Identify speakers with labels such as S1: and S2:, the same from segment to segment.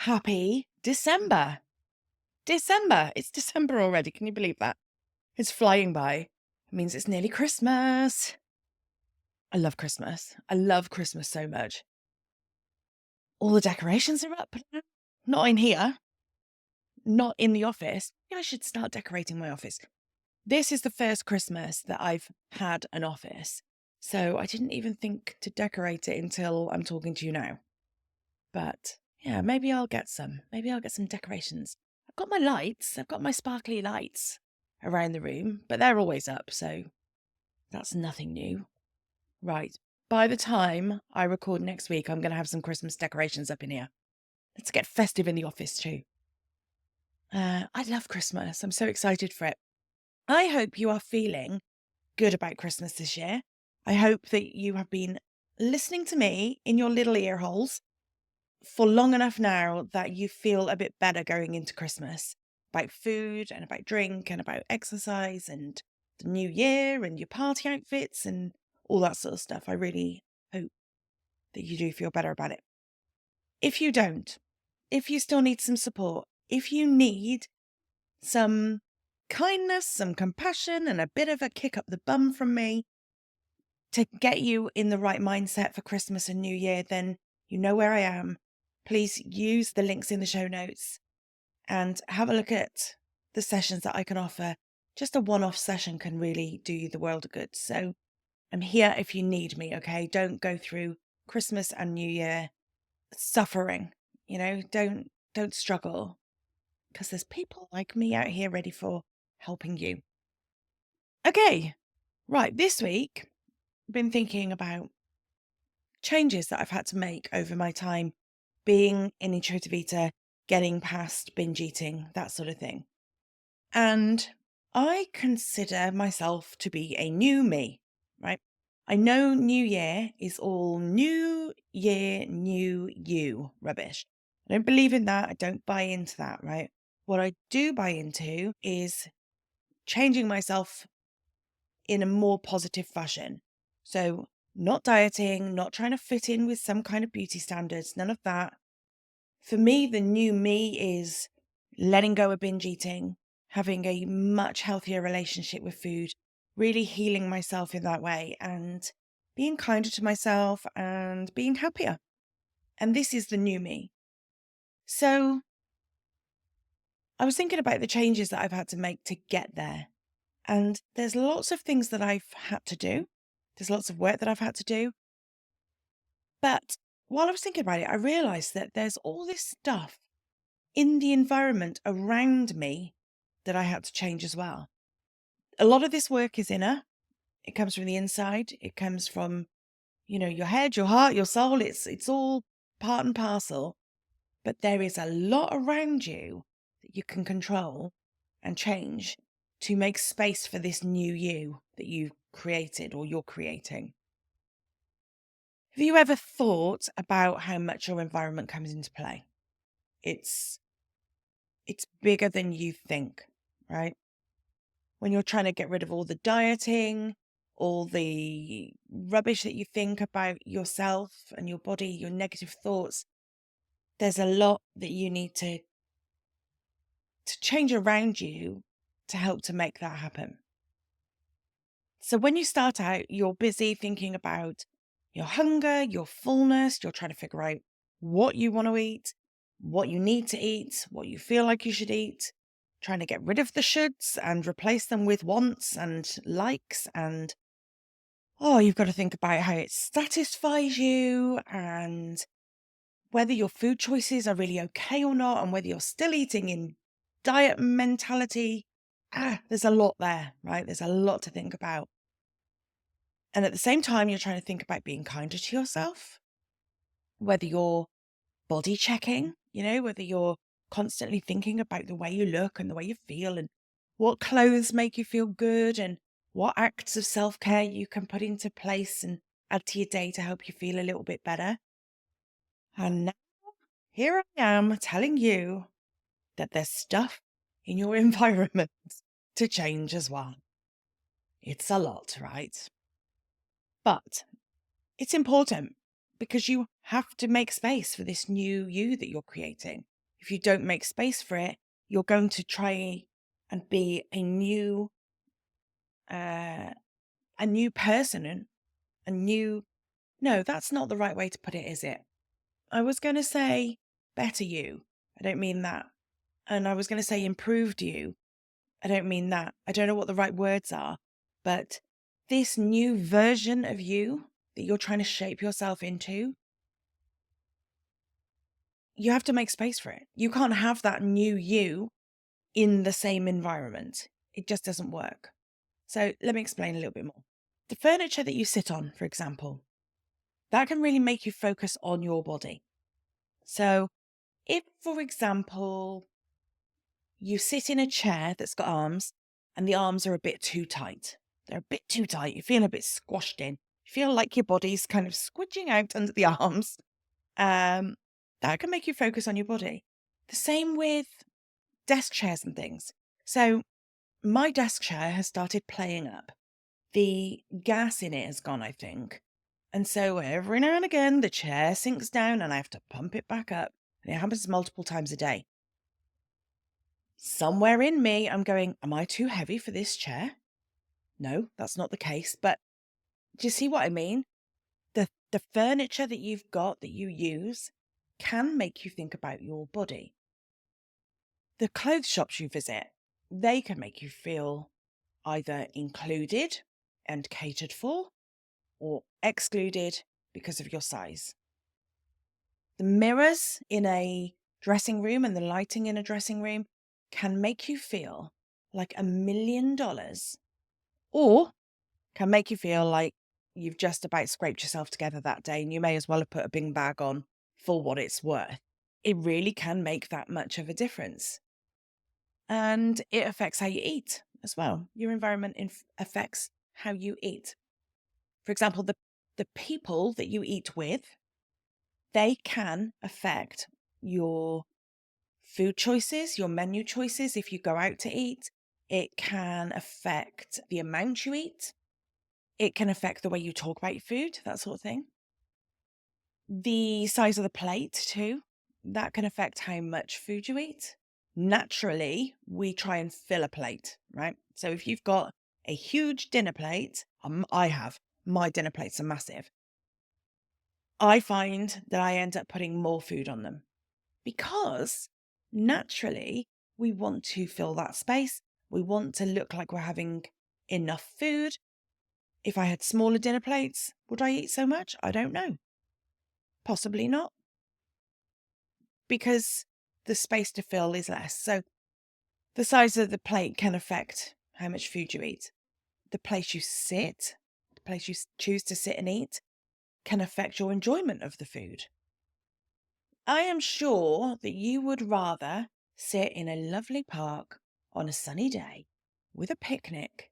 S1: Happy December. December. It's December already. Can you believe that? It's flying by. It means it's nearly Christmas. I love Christmas. I love Christmas so much. All the decorations are up. Not in here. Not in the office. Yeah, I should start decorating my office. This is the first Christmas that I've had an office. So I didn't even think to decorate it until I'm talking to you now. But yeah, maybe I'll get some. Maybe I'll get some decorations. I've got my lights. I've got my sparkly lights around the room, but they're always up, so that's nothing new. Right. By the time I record next week, I'm going to have some Christmas decorations up in here. Let's get festive in the office too. I love Christmas. I'm so excited for it. I hope you are feeling good about Christmas this year. I hope that you have been listening to me in your little ear holes for long enough now that you feel a bit better going into Christmas about food and about drink and about exercise and the new year and your party outfits and all that sort of stuff. I really hope that you do feel better about it. If you don't, if you still need some support, if you need some kindness, some compassion, and a bit of a kick up the bum from me to get you in the right mindset for Christmas and New Year, then you know where I am. Please use the links in the show notes and have a look at the sessions that I can offer. Just a one-off session can really do you the world of good. So I'm here if you need me, okay? Don't go through Christmas and New Year suffering, don't struggle, because there's people like me out here ready for helping you. Okay, right, this week I've been thinking about changes that I've had to make over my time being an intuitive eater, getting past binge eating, that sort of thing. And I consider myself to be a new me, right? I know New Year is all new year, new you rubbish. I don't believe in that. I don't buy into that, right? What I do buy into is changing myself in a more positive fashion. So, not dieting, not trying to fit in with some kind of beauty standards, none of that. For me, the new me is letting go of binge eating, having a much healthier relationship with food, really healing myself in that way, and being kinder to myself and being happier. And this is the new me. So I was thinking about the changes that I've had to make to get there. And there's lots of things that I've had to do. There's lots of work that I've had to do. But while I was thinking about it, I realized that there's all this stuff in the environment around me that I had to change as well. A lot of this work is inner. It comes from the inside. It comes from, your head, your heart, your soul. It's all part and parcel. But there is a lot around you that you can control and change to make space for this new you that you've created or you're creating. Have you ever thought about how much your environment comes into play? It's bigger than you think, right? When you're trying to get rid of all the dieting, all the rubbish that you think about yourself and your body, your negative thoughts, there's a lot that you need to change around you to help to make that happen. So when you start out, you're busy thinking about your hunger, your fullness, you're trying to figure out what you want to eat, what you need to eat, what you feel like you should eat, trying to get rid of the shoulds and replace them with wants and likes. And, you've got to think about how it satisfies you and whether your food choices are really okay or not, and whether you're still eating in diet mentality. There's a lot there, right? There's a lot to think about. And at the same time, you're trying to think about being kinder to yourself, whether you're body checking, whether you're constantly thinking about the way you look and the way you feel and what clothes make you feel good and what acts of self-care you can put into place and add to your day to help you feel a little bit better. And now here I am telling you that there's stuff in your environment to change as well. It's a lot, right? But it's important because you have to make space for this new you that you're creating. if you don't make space for it, you're going to try and be a new person, no, that's not the right way to put it, is it? I was going to say better you. I don't mean that. And I was going to say improved you. I don't mean that. I don't know what the right words are, but this new version of you that you're trying to shape yourself into, you have to make space for it. You can't have that new you in the same environment. It just doesn't work. So let me explain a little bit more. The furniture that you sit on, for example, that can really make you focus on your body. So if, for example, you sit in a chair that's got arms and the arms are a bit too tight, they're a bit too tight, you feel a bit squashed in, you feel like your body's kind of squidging out under the arms, that can make you focus on your body. The same with desk chairs and things. So my desk chair has started playing up. The gas in it has gone, I think. And so every now and again, the chair sinks down and I have to pump it back up. And it happens multiple times a day. Somewhere in me, I'm going, am I too heavy for this chair? No, that's not the case. But do you see what I mean? The furniture that you've got that you use can make you think about your body. The clothes shops you visit, they can make you feel either included and catered for or excluded because of your size. The mirrors in a dressing room and the lighting in a dressing room can make you feel like $1 million or can make you feel like you've just about scraped yourself together that day and you may as well have put a bing bag on for what it's worth. It really can make that much of a difference. And it affects how you eat as well. Your environment affects how you eat. For example, the people that you eat with, they can affect your food choices, your menu choices. If you go out to eat, it can affect the amount you eat. It can affect the way you talk about your food, that sort of thing. The size of the plate too, that can affect how much food you eat. Naturally, we try and fill a plate, right? So if you've got a huge dinner plate, my dinner plates are massive. I find that I end up putting more food on them because naturally we want to fill that space. We want to look like we're having enough food. If I had smaller dinner plates, would I eat so much? I don't know. Possibly not. Because the space to fill is less. So the size of the plate can affect how much food you eat. The place you sit, the place you choose to sit and eat, can affect your enjoyment of the food. I am sure that you would rather sit in a lovely park on a sunny day with a picnic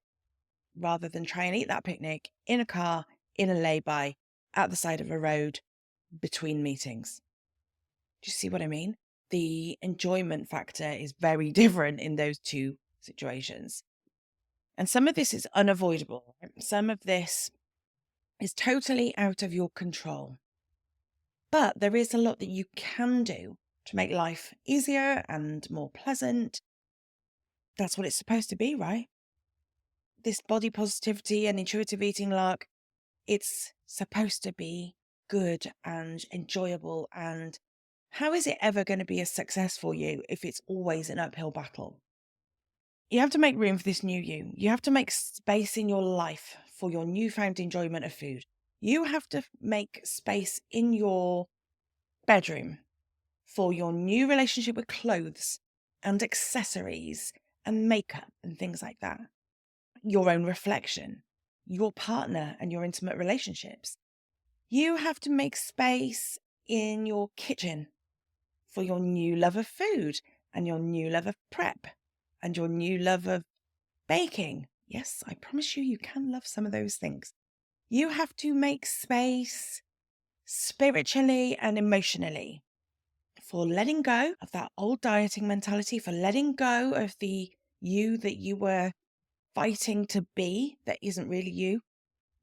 S1: rather than try and eat that picnic in a car, in a lay-by, at the side of a road, between meetings. Do you see what I mean? The enjoyment factor is very different in those two situations. And some of this is unavoidable. Some of this is totally out of your control. But there is a lot that you can do to make life easier and more pleasant. That's what it's supposed to be, right? This body positivity and intuitive eating lark, it's supposed to be good and enjoyable. And how is it ever going to be a success for you if it's always an uphill battle? You have to make room for this new you. You have to make space in your life for your newfound enjoyment of food. You have to make space in your bedroom for your new relationship with clothes and accessories and makeup and things like that. Your own reflection, your partner and your intimate relationships. You have to make space in your kitchen for your new love of food and your new love of prep and your new love of baking. Yes, I promise you, you can love some of those things. You have to make space spiritually and emotionally for letting go of that old dieting mentality, for letting go of the you that you were fighting to be that isn't really you.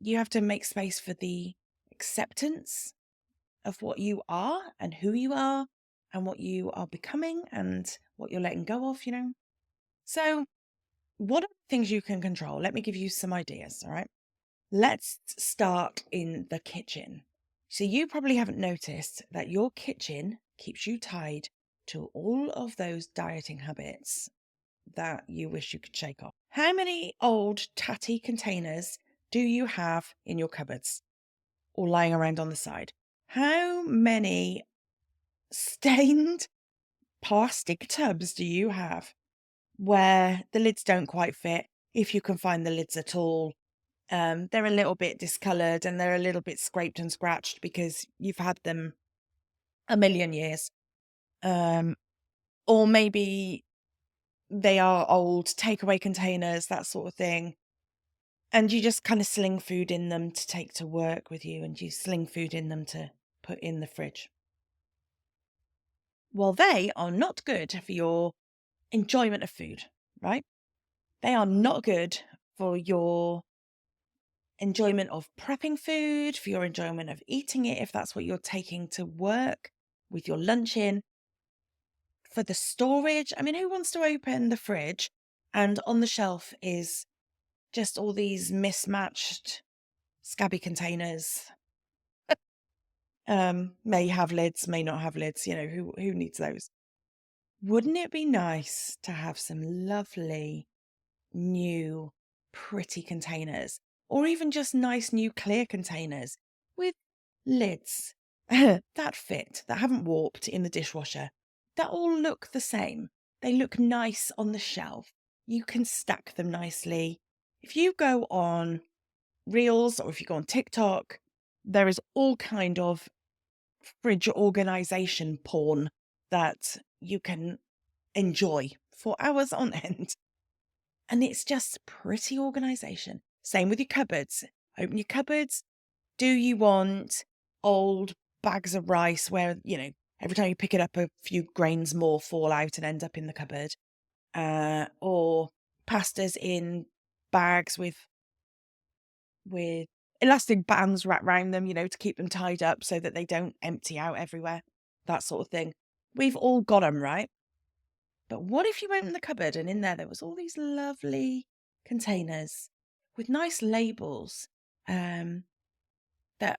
S1: You have to make space for the acceptance of what you are and who you are and what you are becoming and what you're letting go of, So, what are the things you can control? Let me give you some ideas, all right? Let's start in the kitchen. So, you probably haven't noticed that your kitchen keeps you tied to all of those dieting habits that you wish you could shake off. How many old tatty containers do you have in your cupboards or lying around on the side? How many stained plastic tubs do you have where the lids don't quite fit, if you can find the lids at all? They're a little bit discoloured and they're a little bit scraped and scratched because you've had them a million years. Or maybe they are old takeaway containers, that sort of thing. And you just kind of sling food in them to take to work with you, and you sling food in them to put in the fridge. Well, they are not good for your enjoyment of food, right? They are not good for your enjoyment of prepping food, for your enjoyment of eating it, if that's what you're taking to work with your lunch in, for the storage. I mean, who wants to open the fridge and on the shelf is just all these mismatched scabby containers? May have lids, may not have lids, who needs those? Wouldn't it be nice to have some lovely new pretty containers, or even just nice new clear containers with lids that fit, that haven't warped in the dishwasher, that all look the same? They look nice on the shelf. You can stack them nicely. If you go on Reels or if you go on TikTok, there is all kind of fridge organization porn that you can enjoy for hours on end. And it's just pretty organization. Same with your cupboards. Open your cupboards. Do you want old bags of rice where, every time you pick it up, a few grains more fall out and end up in the cupboard? Or pastas in bags with elastic bands wrapped around them, to keep them tied up so that they don't empty out everywhere, that sort of thing. We've all got them, right? But what if you opened the cupboard and in there was all these lovely containers with nice labels? That,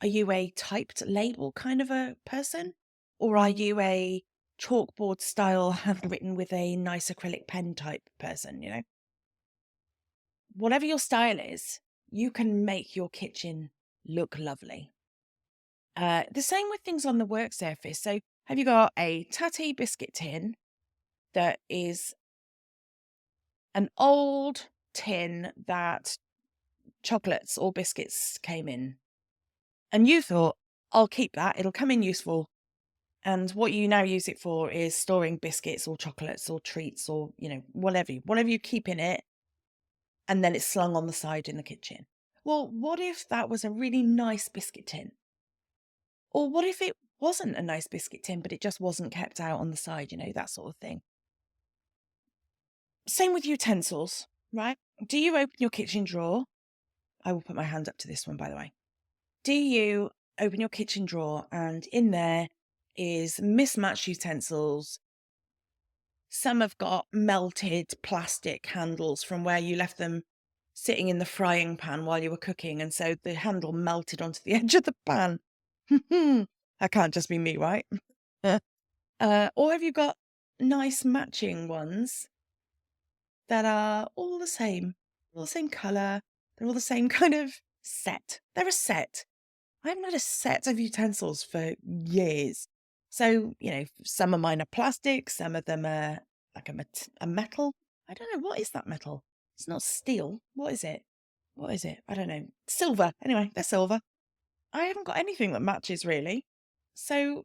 S1: are you a typed label kind of a person? Or are you a chalkboard style handwritten with a nice acrylic pen type person, Whatever your style is, you can make your kitchen look lovely. The same with things on the work surface. So, have you got a tatty biscuit tin that is an old tin that chocolates or biscuits came in? And you thought, I'll keep that, it'll come in useful. And what you now use it for is storing biscuits or chocolates or treats or, whatever you keep in it. And then it's slung on the side in the kitchen. Well, what if that was a really nice biscuit tin? Or what if it wasn't a nice biscuit tin, but it just wasn't kept out on the side, that sort of thing? Same with utensils, right? Do you open your kitchen drawer? I will put my hand up to this one, by the way. Do you open your kitchen drawer and in there is mismatched utensils? Some have got melted plastic handles from where you left them sitting in the frying pan while you were cooking, and so the handle melted onto the edge of the pan. That can't just be me, right? Or have you got nice matching ones that are all the same colour, they're all the same kind of set. They're a set. I haven't had a set of utensils for years. So, some of mine are plastic, some of them are like a metal. I don't know. What is that metal? It's not steel. What is it? What is it? I don't know. Silver. Anyway, they're silver. I haven't got anything that matches really. So,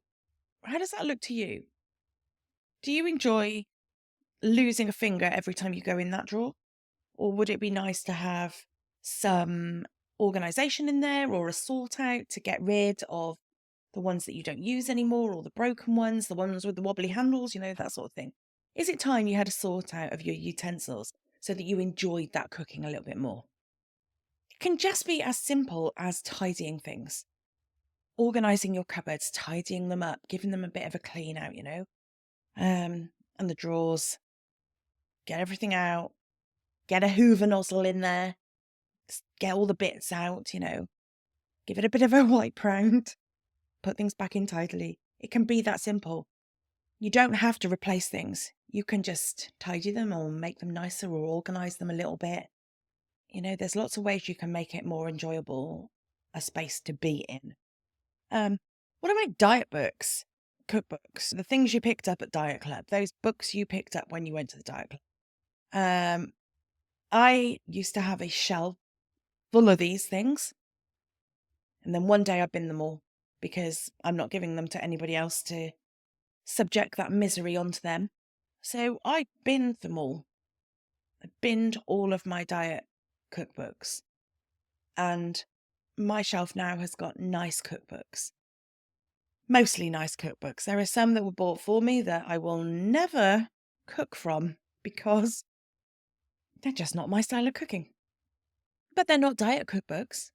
S1: how does that look to you? Do you enjoy losing a finger every time you go in that drawer? Or would it be nice to have some organization in there or a sort out to get rid of the ones that you don't use anymore or the broken ones, the ones with the wobbly handles, that sort of thing? Is it time you had a sort out of your utensils so that you enjoyed that cooking a little bit more? It can just be as simple as tidying things. organizing your cupboards, tidying them up, giving them a bit of a clean out, and the drawers, get everything out, get a Hoover nozzle in there, get all the bits out, give it a bit of a wipe round, put things back in tidily. It can be that simple. You don't have to replace things. You can just tidy them or make them nicer or organize them a little bit. There's lots of ways you can make it more enjoyable, a space to be in. What about diet books, cookbooks, the things you picked up at Diet Club, those books you picked up when you went to the Diet Club? I used to have a shelf full of these things. And then one day I binned them all because I'm not giving them to anybody else to subject that misery onto them. So I binned them all. I binned all of my diet cookbooks. And my shelf now has got nice cookbooks. Mostly nice cookbooks. There are some that were bought for me that I will never cook from because they're just not my style of cooking. But they're not diet cookbooks.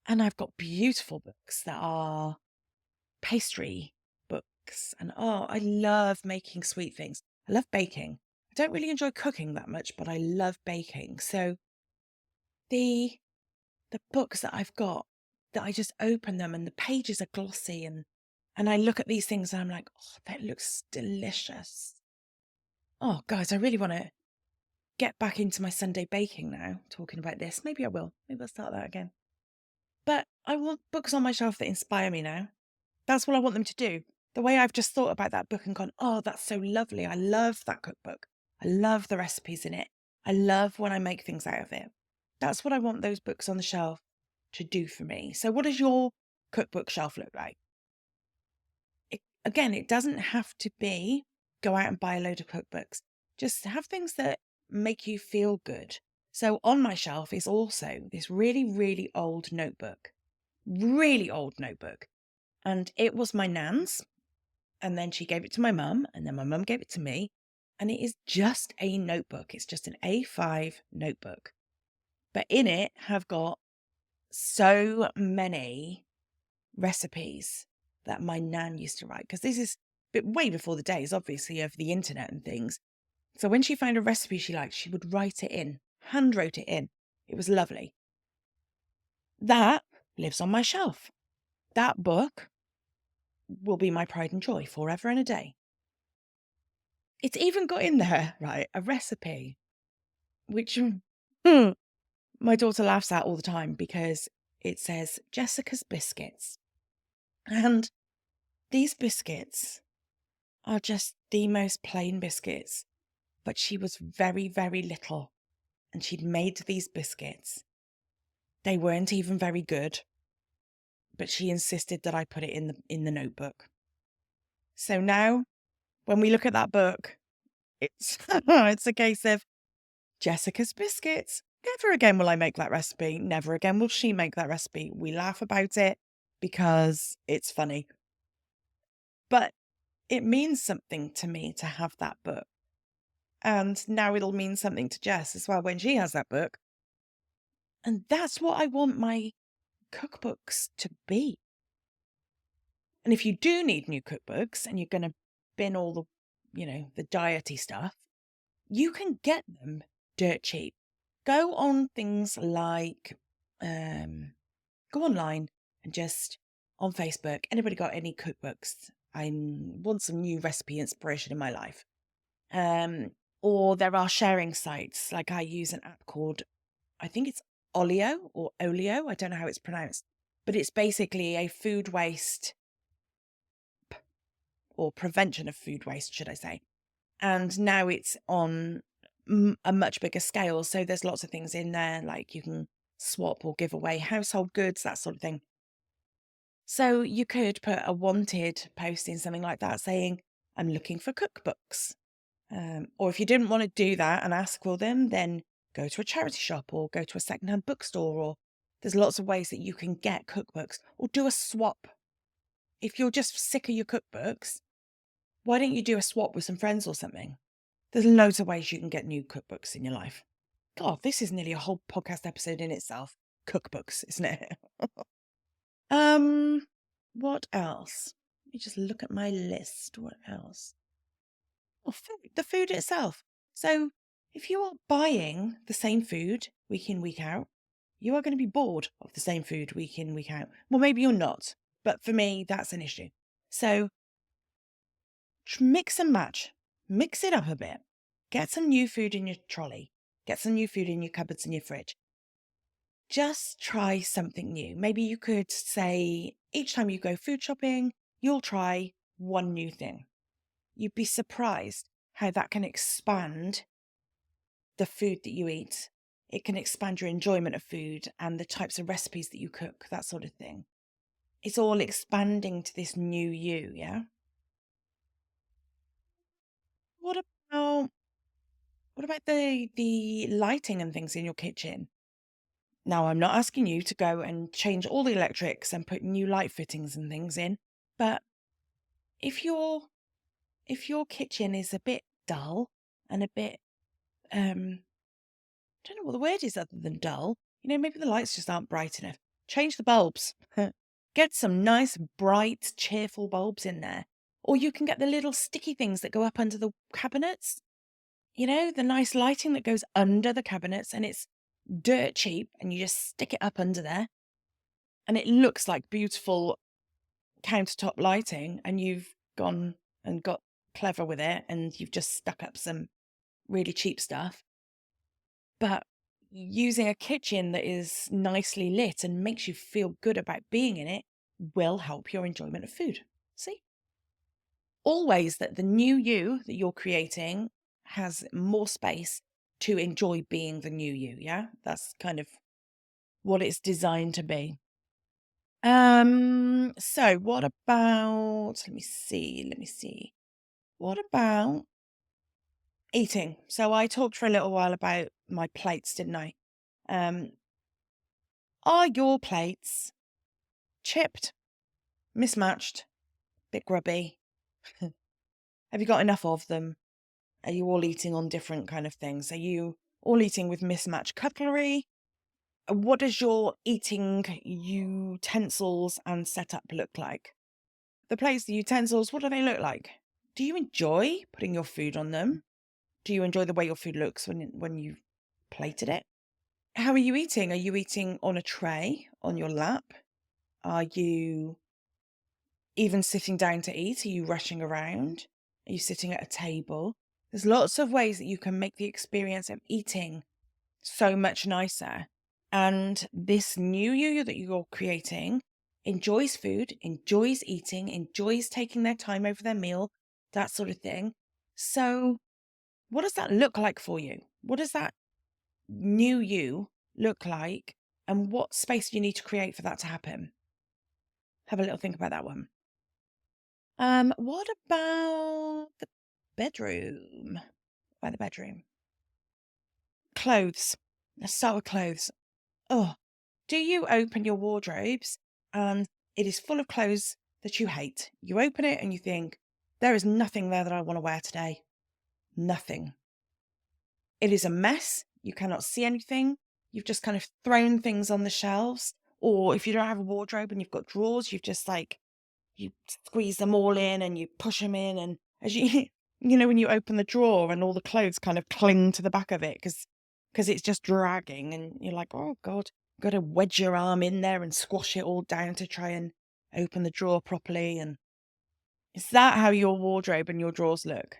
S1: And I've got beautiful books that are pastry books. And I love making sweet things. I love baking. I don't really enjoy cooking that much, but I love baking. So the books that I've got, that I just open them and the pages are glossy and I look at these things and I'm like, oh, that looks delicious. Oh, guys, I really want to get back into my Sunday baking now, talking about this. Maybe I will. Maybe I'll start that again. But I want books on my shelf that inspire me now. That's what I want them to do. The way I've just thought about that book and gone, oh, that's so lovely. I love that cookbook. I love the recipes in it. I love when I make things out of it. That's what I want those books on the shelf to do for me. So what does your cookbook shelf look like? Again, it doesn't have to be go out and buy a load of cookbooks. Just have things that make you feel good. So on my shelf is also this really, really old notebook. Really old notebook. And it was my nan's. And then she gave it to my mum. And then my mum gave it to me. And it is just a notebook. It's just an A5 notebook. But in it have got so many recipes that my nan used to write. Because this is way before the days, obviously, of the internet and things. So when she found a recipe she liked, she would write it in, hand wrote it in. It was lovely. That lives on my shelf. That book will be my pride and joy forever and a day. It's even got in there, right, a recipe, which my daughter laughs at all the time because it says Jessica's biscuits. And these biscuits are just the most plain biscuits. But she was very, very little and she'd made these biscuits. They weren't even very good, but she insisted that I put it in the notebook. So now when we look at that book, it's it's a case of Jessica's biscuits. Never again will I make that recipe. Never again will she make that recipe. We laugh about it because it's funny. But it means something to me to have that book. And now it'll mean something to Jess as well when she has that book. And that's what I want my cookbooks to be. And if you do need new cookbooks and you're going to bin all the, the diety stuff, you can get them dirt cheap. Go on things like, go online and just on Facebook, anybody got any cookbooks? I want some new recipe inspiration in my life. Or there are sharing sites, like I use an app called, I think it's Olio or Olio. I don't know how it's pronounced, but it's basically a food waste or prevention of food waste, should I say. And now it's on a much bigger scale. So there's lots of things in there, like you can swap or give away household goods, that sort of thing. So you could put a wanted post in something like that saying, I'm looking for cookbooks. Or if you didn't want to do that and ask for them, then go to a charity shop or go to a secondhand bookstore, or there's lots of ways that you can get cookbooks, or do a swap. If you're just sick of your cookbooks, why don't you do a swap with some friends or something? There's loads of ways you can get new cookbooks in your life. God, this is nearly a whole podcast episode in itself. Cookbooks, isn't it? What else? Let me just look at my list. What else? Oh, food. The food itself. So if you are buying the same food week in, week out, you are going to be bored of the same food week in, week out. Well, maybe you're not, but for me, that's an issue. So mix and match, mix it up a bit. Get some new food in your trolley, get some new food in your cupboards and your fridge. Just try something new. Maybe you could say each time you go food shopping, you'll try one new thing. You'd be surprised how that can expand the food that you eat. It can expand your enjoyment of food and the types of recipes that you cook, that sort of thing. It's all expanding to this new you, yeah? What about what about the lighting and things in your kitchen? Now, I'm not asking you to go and change all the electrics and put new light fittings and things in, but if your kitchen is a bit dull and a bit I don't know what the word is other than dull. Maybe the lights just aren't bright enough. Change the bulbs. Get some nice, bright, cheerful bulbs in there. Or you can get the little sticky things that go up under the cabinets. The nice lighting that goes under the cabinets, and it's dirt cheap, and you just stick it up under there. And it looks like beautiful countertop lighting, and you've gone and got clever with it, and you've just stuck up some really cheap stuff. But using a kitchen that is nicely lit and makes you feel good about being in it will help your enjoyment of food. See? Always that the new you that you're creating has more space to enjoy being the new you. Yeah. That's kind of what it's designed to be. So what about, let me see. What about eating? So I talked for a little while about my plates, didn't I? Um, Are your plates chipped, mismatched, bit grubby? Have you got enough of them? Are you all eating on different kind of things? Are you all eating with mismatched cutlery? What does your eating utensils and setup look like? The plates, the utensils, what do they look like? Do you enjoy putting your food on them? Do you enjoy the way your food looks when you've plated it? How are you eating? Are you eating on a tray, on your lap? Are you even sitting down to eat? Are you rushing around? Are you sitting at a table? There's lots of ways that you can make the experience of eating so much nicer. And this new you that you're creating enjoys food, enjoys eating, enjoys taking their time over their meal, that sort of thing. So, what does that look like for you? What does that new you look like? And what space do you need to create for that to happen? Have a little think about that one. What about the bedroom? By the bedroom. Clothes. Let's start with clothes. Oh, do you open your wardrobes and it is full of clothes that you hate? You open it and you think, there is nothing there that I want to wear today. Nothing. It is a mess. You cannot see anything. You've just kind of thrown things on the shelves. Or if you don't have a wardrobe and you've got drawers, you've just you squeeze them all in and you push them in. And as you, when you open the drawer and all the clothes kind of cling to the back of it because it's just dragging and you're like, oh God, you've got to wedge your arm in there and squash it all down to try and open the drawer properly. And is that how your wardrobe and your drawers look?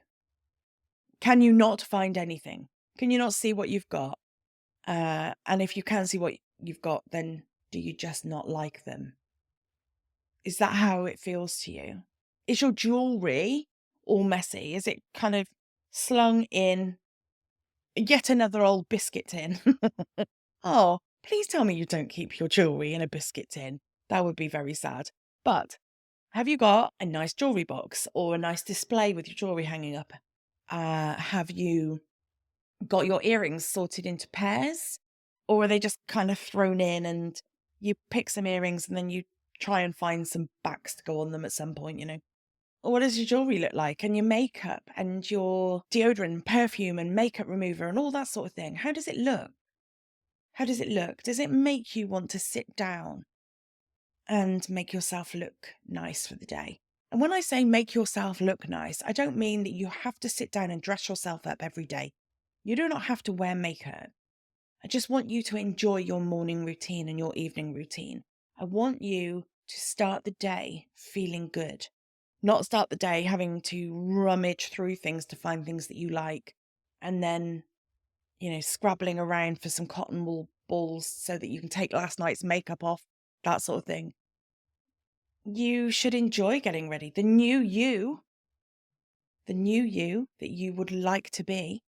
S1: Can you not find anything? Can you not see what you've got? And if you can see what you've got, then do you just not like them? Is that how it feels to you? Is your jewelry all messy? Is it kind of slung in yet another old biscuit tin? Oh, please tell me you don't keep your jewelry in a biscuit tin. That would be very sad. But have you got a nice jewelry box or a nice display with your jewelry hanging up? Have you got your earrings sorted into pairs? Or are they just kind of thrown in and you pick some earrings and then you try and find some backs to go on them at some point? Or what does your jewelry look like and your makeup and your deodorant and perfume and makeup remover and all that sort of thing? How does it look? How does it look? Does it make you want to sit down and make yourself look nice for the day. And when I say make yourself look nice, I don't mean that you have to sit down and dress yourself up every day. You do not have to wear makeup. I just want you to enjoy your morning routine and your evening routine. I want you to start the day feeling good, not start the day having to rummage through things to find things that you like and then, scrabbling around for some cotton wool balls so that you can take last night's makeup off, that sort of thing. You should enjoy getting ready. The new you that you would like to be,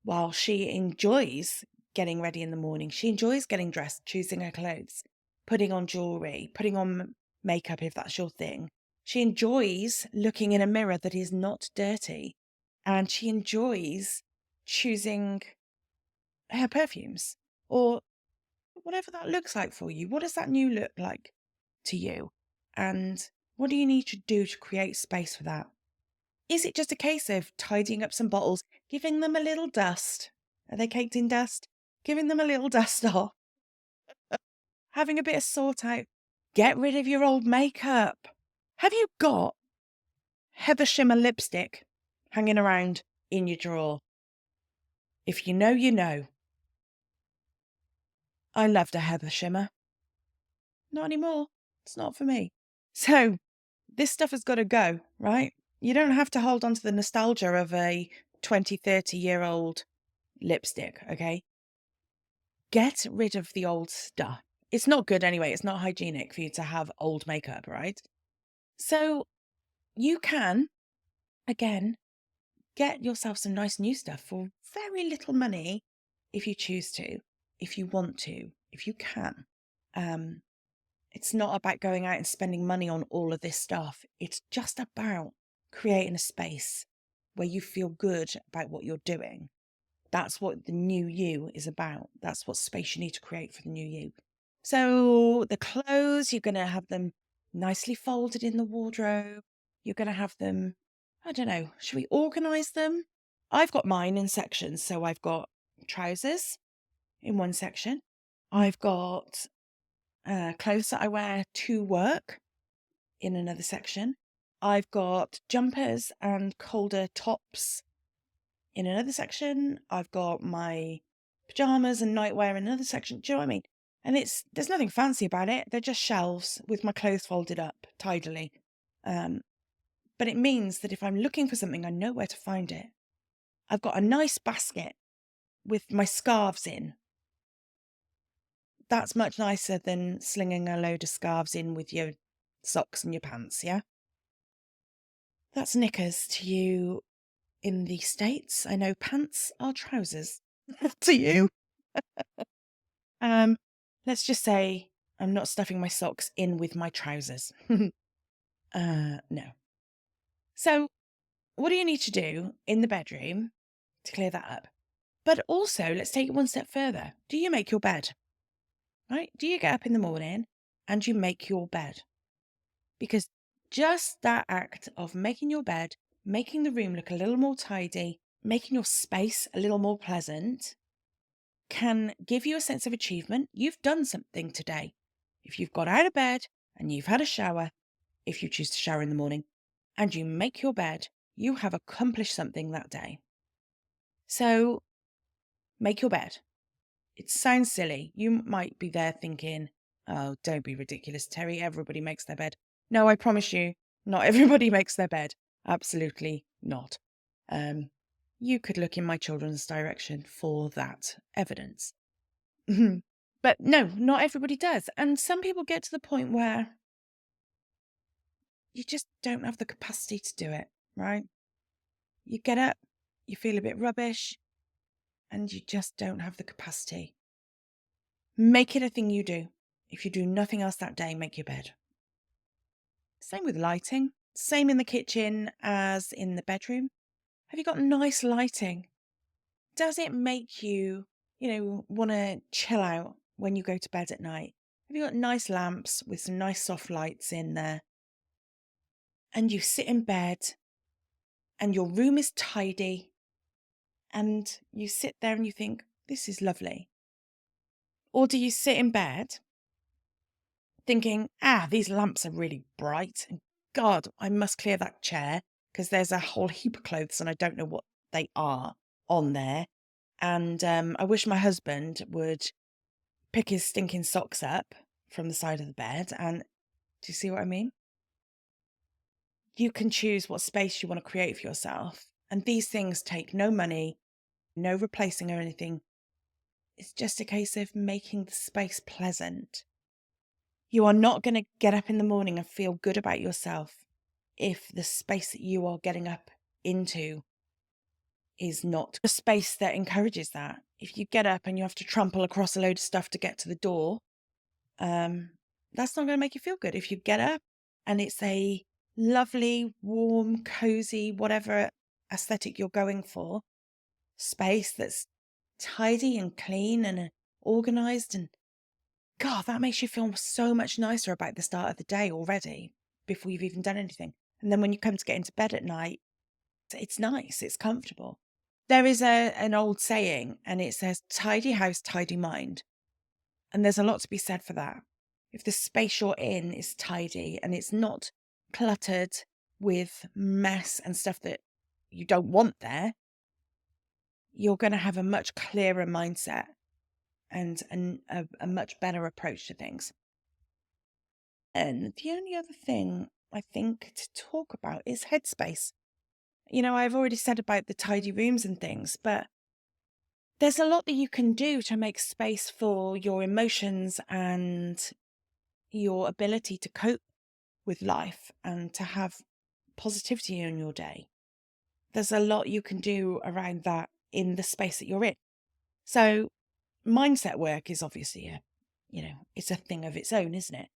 S1: while she enjoys getting ready in the morning, she enjoys getting dressed, choosing her clothes, putting on jewelry, putting on makeup if that's your thing. She enjoys looking in a mirror that is not dirty, and she enjoys choosing her perfumes or whatever that looks like for you. What does that new look like to you? And what do you need to do to create space for that? Is it just a case of tidying up some bottles, giving them a little dust? Are they caked in dust? Giving them a little dust off, having a bit of sort out. Get rid of your old makeup. Have you got Heather Shimmer lipstick hanging around in your drawer? If you know, you know. I loved a Heather Shimmer. Not anymore. It's not for me. So this stuff has got to go, right? You don't have to hold on to the nostalgia of a 20, 30-year-old lipstick, okay? Get rid of the old stuff. It's not good anyway. It's not hygienic for you to have old makeup, right? So you can, again, get yourself some nice new stuff for very little money if you choose to, if you want to, if you can. It's not about going out and spending money on all of this stuff. It's just about creating a space where you feel good about what you're doing. That's what the new you is about. That's what space you need to create for the new you. So the clothes, you're going to have them nicely folded in the wardrobe. You're going to have them, I don't know, should we organize them? I've got mine in sections. So I've got trousers in one section. I've got clothes that I wear to work in another section. I've got jumpers and colder tops in another section. I've got my pajamas and nightwear in another section. Do you know what I mean? And there's nothing fancy about it. They're just shelves with my clothes folded up tidily. But it means that if I'm looking for something, I know where to find it. I've got a nice basket with my scarves in. That's much nicer than slinging a load of scarves in with your socks and your pants, yeah? That's knickers to you in the States. I know pants are trousers to you. Let's just say I'm not stuffing my socks in with my trousers. No. So what do you need to do in the bedroom to clear that up? But also, let's take it one step further. Do you make your bed? Right? Do you get up in the morning and you make your bed? Because just that act of making your bed, making the room look a little more tidy, making your space a little more pleasant, can give you a sense of achievement. You've done something today. If you've got out of bed and you've had a shower, if you choose to shower in the morning, and you make your bed, you have accomplished something that day. So make your bed. It sounds silly. You might be there thinking, oh, don't be ridiculous, Terry. Everybody makes their bed. No, I promise you, not everybody makes their bed. Absolutely not. You could look in my children's direction for that evidence. But no, not everybody does. And some people get to the point where you just don't have the capacity to do it, right? You get up, you feel a bit rubbish, and you just don't have the capacity. Make it a thing you do. If you do nothing else that day, make your bed. Same with lighting. Same in the kitchen as in the bedroom. Have you got nice lighting? Does it make you, want to chill out when you go to bed at night? Have you got nice lamps with some nice soft lights in there? And you sit in bed and your room is tidy and you sit there and you think, this is lovely. Or do you sit in bed thinking, these lamps are really bright. And God, I must clear that chair because there's a whole heap of clothes and I don't know what they are on there. And I wish my husband would pick his stinking socks up from the side of the bed. And do you see what I mean? You can choose what space you want to create for yourself. And these things take no money, no replacing or anything. It's just a case of making the space pleasant. You are not going to get up in the morning and feel good about yourself if the space that you are getting up into is not a space that encourages that. If you get up and you have to trample across a load of stuff to get to the door, that's not going to make you feel good. If you get up and it's a lovely, warm, cozy, whatever aesthetic you're going for, space that's tidy and clean and organized, and God, that makes you feel so much nicer about the start of the day already before you've even done anything. And then when you come to get into bed at night, it's nice, it's comfortable. There is an old saying, and it says, tidy house, tidy mind. And there's a lot to be said for that. If the space you're in is tidy and it's not cluttered with mess and stuff that you don't want there, you're going to have a much clearer mindset and a much better approach to things. And the only other thing I think to talk about is headspace. You know, I've already said about the tidy rooms and things, but there's a lot that you can do to make space for your emotions and your ability to cope with life and to have positivity in your day. There's a lot you can do around that in the space that you're in. So mindset work is obviously it's a thing of its own, isn't it?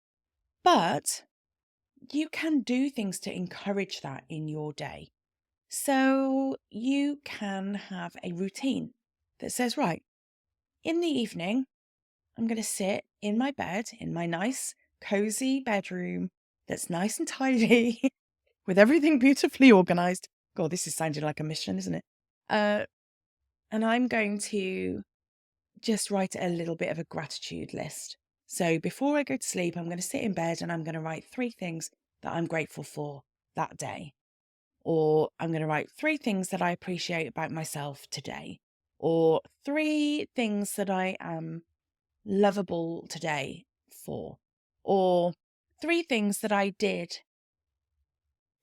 S1: But you can do things to encourage that in your day. So you can have a routine that says, right, in the evening, I'm going to sit in my bed, in my nice, cozy bedroom that's nice and tidy with everything beautifully organized. God, this is sounding like a mission, isn't it? And I'm going to just write a little bit of a gratitude list. So before I go to sleep, I'm going to sit in bed and I'm going to write 3 things that I'm grateful for that day. Or I'm going to write 3 things that I appreciate about myself today. Or 3 things that I am lovable today for. Or 3 things that I did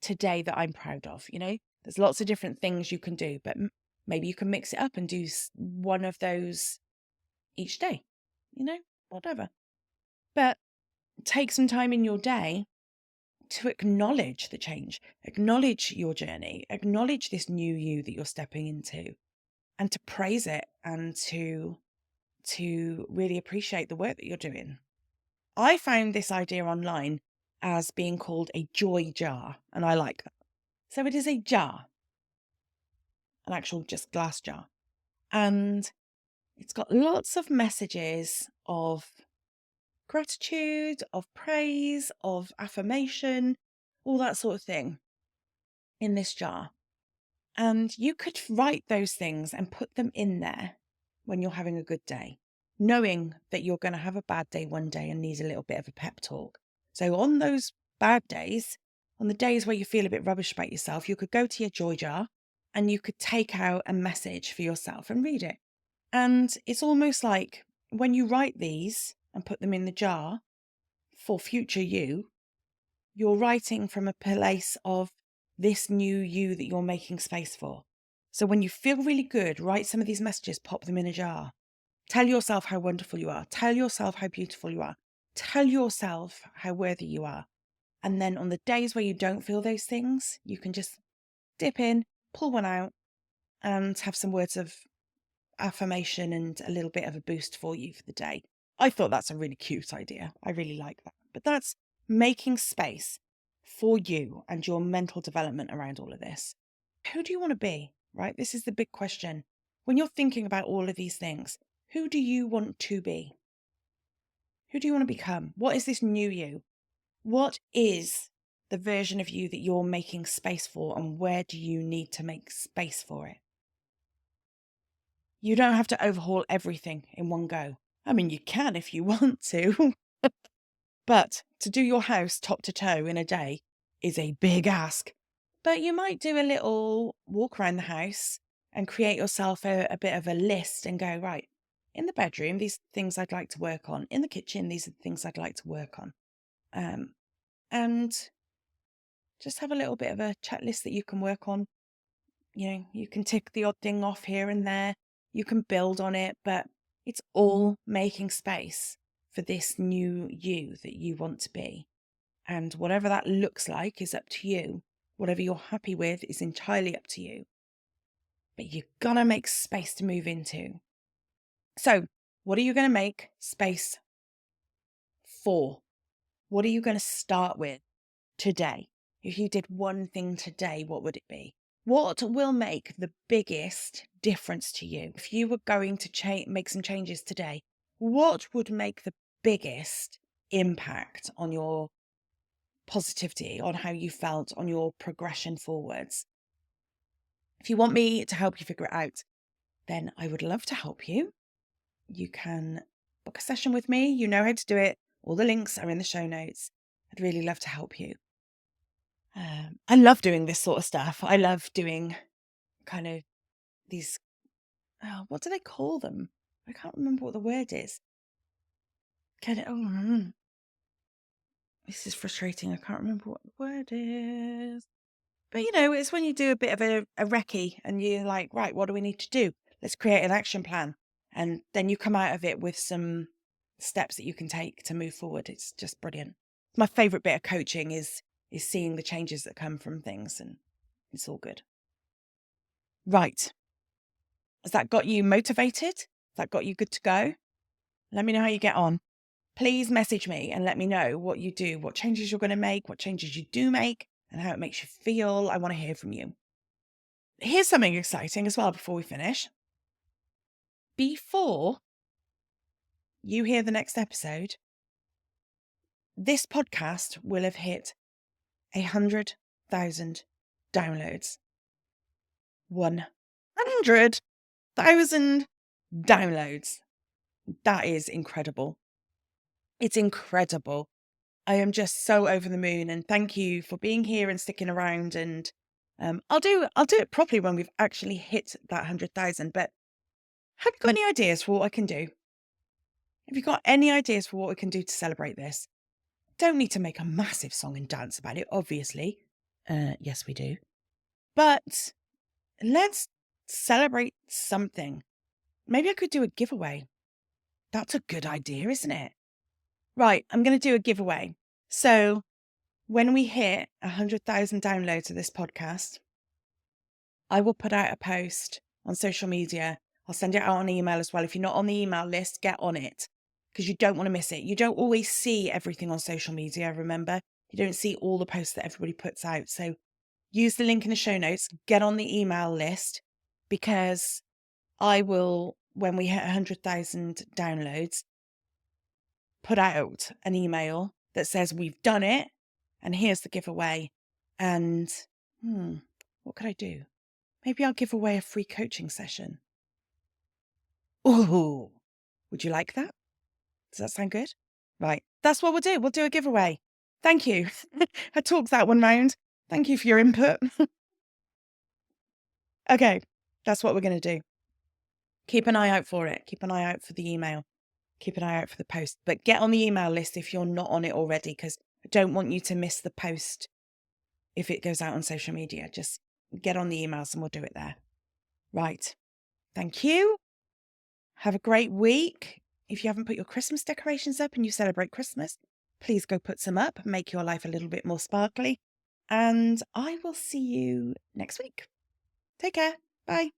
S1: today that I'm proud of. You know, there's lots of different things you can do, but maybe you can mix it up and do one of those each day, you know, whatever. But take some time in your day to acknowledge the change, acknowledge your journey, acknowledge this new you that you're stepping into, and to praise it and to really appreciate the work that you're doing. I found this idea online as being called a joy jar, and I like that. So it is a jar, an actual just glass jar, and it's got lots of messages of gratitude, of praise, of affirmation, all that sort of thing in this jar. And you could write those things and put them in there when you're having a good day, knowing that you're going to have a bad day one day and need a little bit of a pep talk. So on those bad days, on the days where you feel a bit rubbish about yourself, you could go to your joy jar and you could take out a message for yourself and read it. And it's almost like when you write these and put them in the jar for future you, you're writing from a place of this new you that you're making space for. So when you feel really good, write some of these messages, pop them in a jar. Tell yourself how wonderful you are. Tell yourself how beautiful you are. Tell yourself how worthy you are. And then on the days where you don't feel those things, you can just dip in, pull one out, and have some words of affirmation and a little bit of a boost for you for the day. I thought that's a really cute idea. I really like that. But that's making space for you and your mental development around all of this. Who do you want to be, right? This is the big question. When you're thinking about all of these things, who do you want to be? Who do you want to become? What is this new you? What is the version of you that you're making space for, and where do you need to make space for it? You don't have to overhaul everything in one go. I mean, you can if you want to, But to do your house top to toe in a day is a big ask. But you might do a little walk around the house and create yourself a bit of a list and go, right, in the bedroom, these are things I'd like to work on. In the kitchen, these are the things I'd like to work on. And just have a little bit of a checklist that you can work on. You know, you can tick the odd thing off here and there. You can build on it, but it's all making space for this new you that you want to be. And whatever that looks like is up to you. Whatever you're happy with is entirely up to you. But you're going to make space to move into. So, what are you going to make space for? What are you going to start with today? If you did one thing today, what would it be? What will make the biggest difference to you? If you were going to make some changes today, what would make the biggest impact on your positivity, on how you felt, on your progression forwards? If you want me to help you figure it out, then I would love to help you. You can book a session with me. You know how to do it. All the links are in the show notes. I'd really love to help you. I love doing this sort of stuff. I love doing kind of these, what do they call them? I can't remember what the word is. This is frustrating. I can't remember what the word is. But, you know, it's when you do a bit of a recce and you're like, right, what do we need to do? Let's create an action plan. And then you come out of it with some steps that you can take to move forward. It's just brilliant. My favorite bit of coaching is seeing the changes that come from things, and it's all good. Right. Has that got you motivated? Has that got you good to go? Let me know how you get on. Please message me and let me know what you do, what changes you're going to make, what changes you do make, and how it makes you feel. I want to hear from you. Here's something exciting as well before we finish. Before you hear the next episode, this podcast will have hit 100,000 downloads. 100,000 downloads. That is incredible. It's incredible. I am just so over the moon, and thank you for being here and sticking around. And I'll do it properly when we've actually hit that 100,000. But have you got any ideas for what I can do? Have you got any ideas for what we can do to celebrate this? Don't need to make a massive song and dance about it, obviously. Yes, we do. But let's celebrate something. Maybe I could do a giveaway. That's a good idea, isn't it? Right, I'm going to do a giveaway. So when we hit 100,000 downloads of this podcast, I will put out a post on social media. I'll send it out on email as well. If you're not on the email list, get on it because you don't want to miss it. You don't always see everything on social media, remember? You don't see all the posts that everybody puts out. So use the link in the show notes, get on the email list, because I will, when we hit 100,000 downloads, put out an email that says we've done it and here's the giveaway. And what could I do? Maybe I'll give away a free coaching session. Ooh, would you like that? Does that sound good? Right, that's what we'll do. We'll do a giveaway. Thank you. I talked that one round. Thank you for your input. Okay, that's what we're going to do. Keep an eye out for it. Keep an eye out for the email. Keep an eye out for the post. But get on the email list if you're not on it already, because I don't want you to miss the post if it goes out on social media. Just get on the emails and we'll do it there. Right. Thank you. Have a great week. If you haven't put your Christmas decorations up and you celebrate Christmas, please go put some up. Make your life a little bit more sparkly. And I will see you next week. Take care. Bye.